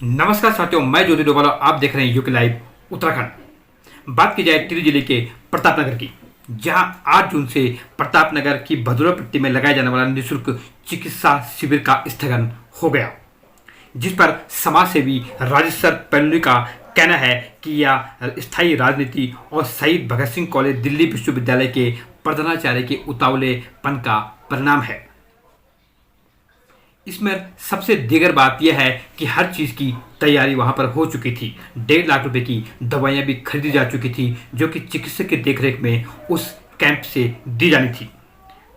नमस्कार साथियों, मैं ज्योति डोभाल, आप देख रहे हैं यूके लाइव उत्तराखंड। बात की जाए टिहरी जिले के प्रतापनगर की, जहां 8 जून से प्रतापनगर की भदौरा पट्टी में लगाया जाने वाला निःशुल्क चिकित्सा शिविर का स्थगन हो गया, जिस पर समाज सेवी राजेश्वर पेल्लुई का कहना है कि यह स्थायी राजनीति और शहीद भगत सिंह कॉलेज दिल्ली विश्वविद्यालय के प्रधानाचार्य के उतावलेपन का परिणाम है। इसमें सबसे दिगर बात यह है कि हर चीज़ की तैयारी वहां पर हो चुकी थी। 1.5 लाख रुपए की दवाइयां भी खरीदी जा चुकी थी, जो कि चिकित्सक के देखरेख में उस कैंप से दी जानी थी,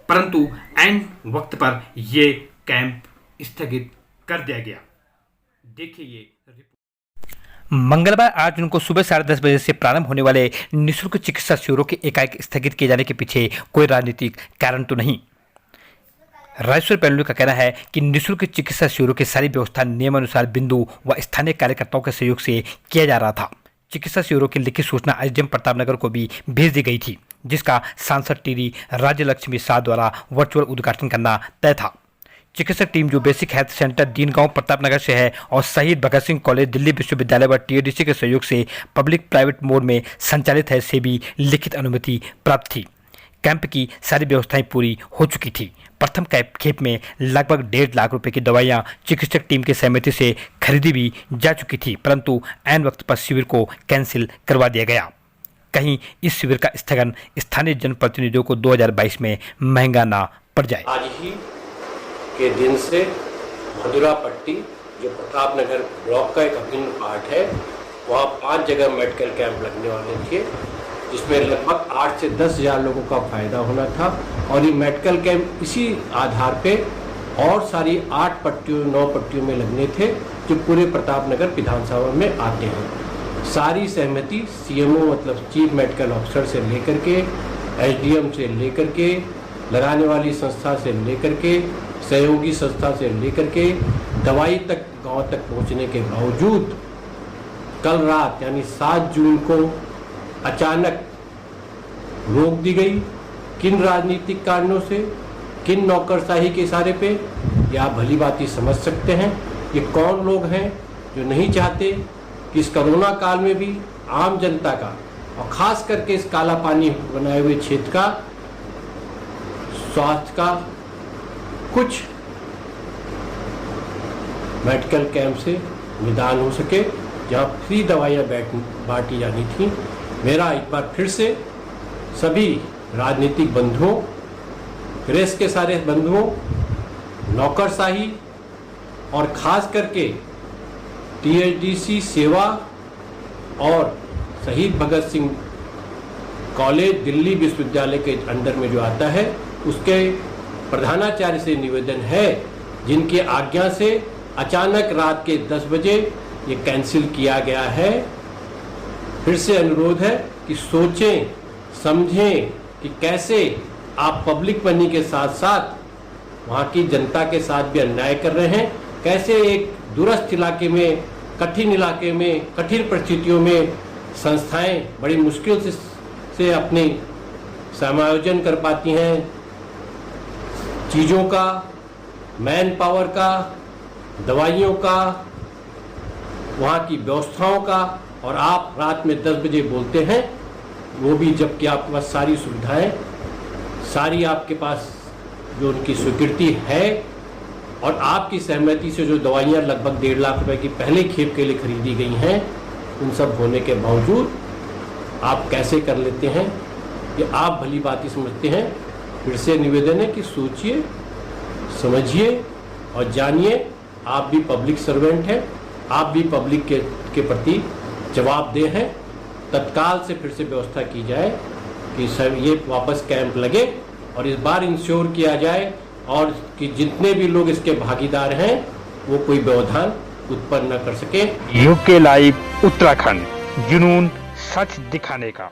परंतु ऐन वक्त पर यह कैंप स्थगित कर दिया गया। देखिए ये रिपोर्ट। मंगलवार 8 जून को सुबह 10:30 बजे से प्रारंभ होने वाले निःशुल्क चिकित्सा शिविरों के एकाएक स्थगित किए जाने के पीछे कोई राजनीतिक कारण तो नहीं। राजेश्वर पेल्लुई का कहना है कि निःशुल्क चिकित्सा शिविरों की सारी व्यवस्था नियमानुसार बिंदु व स्थानीय कार्यकर्ताओं के सहयोग से किया जा रहा था। चिकित्सा शिविरों की लिखित सूचना एसडीएम प्रतापनगर को भी भेज दी गई थी, जिसका सांसद टिहरी राज्य लक्ष्मी शाह द्वारा वर्चुअल उद्घाटन करना तय था। चिकित्सक टीम जो बेसिक हेल्थ सेंटर दीनगांव प्रतापनगर से है और शहीद भगत सिंह कॉलेज दिल्ली विश्वविद्यालय व टीएडीसी के सहयोग से पब्लिक प्राइवेट मोड में संचालित है, से भी लिखित अनुमति प्राप्त थी। कैंप की सारी व्यवस्थाएं पूरी हो चुकी थी। प्रथम खेप में लगभग 1.5 लाख रुपए की दवाइयां चिकित्सक टीम की सहमति से खरीदी भी जा चुकी थी, परंतु ऐन वक्त पर शिविर को कैंसिल करवा दिया गया। कहीं इस शिविर का स्थगन स्थानीय जनप्रतिनिधियों को 2022 में महंगा ना पड़ जाए। आज ही के दिन से भदौरा पट्टी, जो प्रतापनगर ब्लॉक का एक अभिन्न पार्ट है, वहाँ 5 जगह मेडिकल कैंप लगने वाले थे, जिसमें लगभग 8 से 10 हज़ार लोगों का फायदा होना था। और ये मेडिकल कैंप इसी आधार पे और सारी 8 पट्टियों 9 पट्टियों में लगने थे, जो पूरे प्रतापनगर विधानसभा में आते हैं। सारी सहमति सीएमओ मतलब चीफ मेडिकल ऑफिसर से लेकर के, एसडीएम से लेकर के, लगाने वाली संस्था से लेकर के, सहयोगी संस्था से लेकर के, दवाई तक गांव तक पहुंचने के बावजूद कल रात यानी 7 जून को अचानक रोक दी गई। किन राजनीतिक कारणों से, किन नौकरशाही के इशारे पे, ये आप भली बात समझ सकते हैं। ये कौन लोग हैं जो नहीं चाहते कि इस कोरोना काल में भी आम जनता का और खास करके इस काला पानी बनाए हुए क्षेत्र का स्वास्थ्य का कुछ मेडिकल कैंप से निदान हो सके, जहाँ फ्री दवाइयाँ बांटी जानी थी। मेरा एक बार फिर से सभी राजनीतिक बंधुओं, प्रेस के सारे बंधुओं, नौकरशाही और खास करके टीएडीसी सेवा और शहीद भगत सिंह कॉलेज दिल्ली विश्वविद्यालय के अंडर में जो आता है, उसके प्रधानाचार्य से निवेदन है, जिनकी आज्ञा से अचानक रात के 10 बजे ये कैंसिल किया गया है। फिर से अनुरोध है कि सोचें समझें कि कैसे आप पब्लिक मनी के साथ साथ वहाँ की जनता के साथ भी अन्याय कर रहे हैं। कैसे एक दूरस्थ इलाके में, कठिन इलाके में, कठिन परिस्थितियों में संस्थाएं बड़ी मुश्किल से अपने समायोजन कर पाती हैं, चीज़ों का, मैन पावर का, दवाइयों का, वहाँ की व्यवस्थाओं का, और आप रात में 10 बजे बोलते हैं, वो भी जबकि आपके पास सारी सुविधाएं, सारी आपके पास जो उनकी स्वीकृति है और आपकी सहमति से जो दवाइयाँ लगभग 1.5 लाख रुपए की पहले खेप के लिए खरीदी गई हैं, उन सब होने के बावजूद आप कैसे कर लेते हैं, ये आप भली बात ही समझते हैं। फिर से निवेदन है कि सोचिए, समझिए और जानिए। आप भी पब्लिक सर्वेंट हैं, आप भी पब्लिक के प्रति जवाबदेह हैं। तत्काल से फिर से व्यवस्था की जाए कि सब ये वापस कैंप लगे और इस बार इंश्योर किया जाए और कि जितने भी लोग इसके भागीदार हैं वो कोई व्यवधान उत्पन्न न कर सके। यूके लाइव उत्तराखंड, जुनून सच दिखाने का।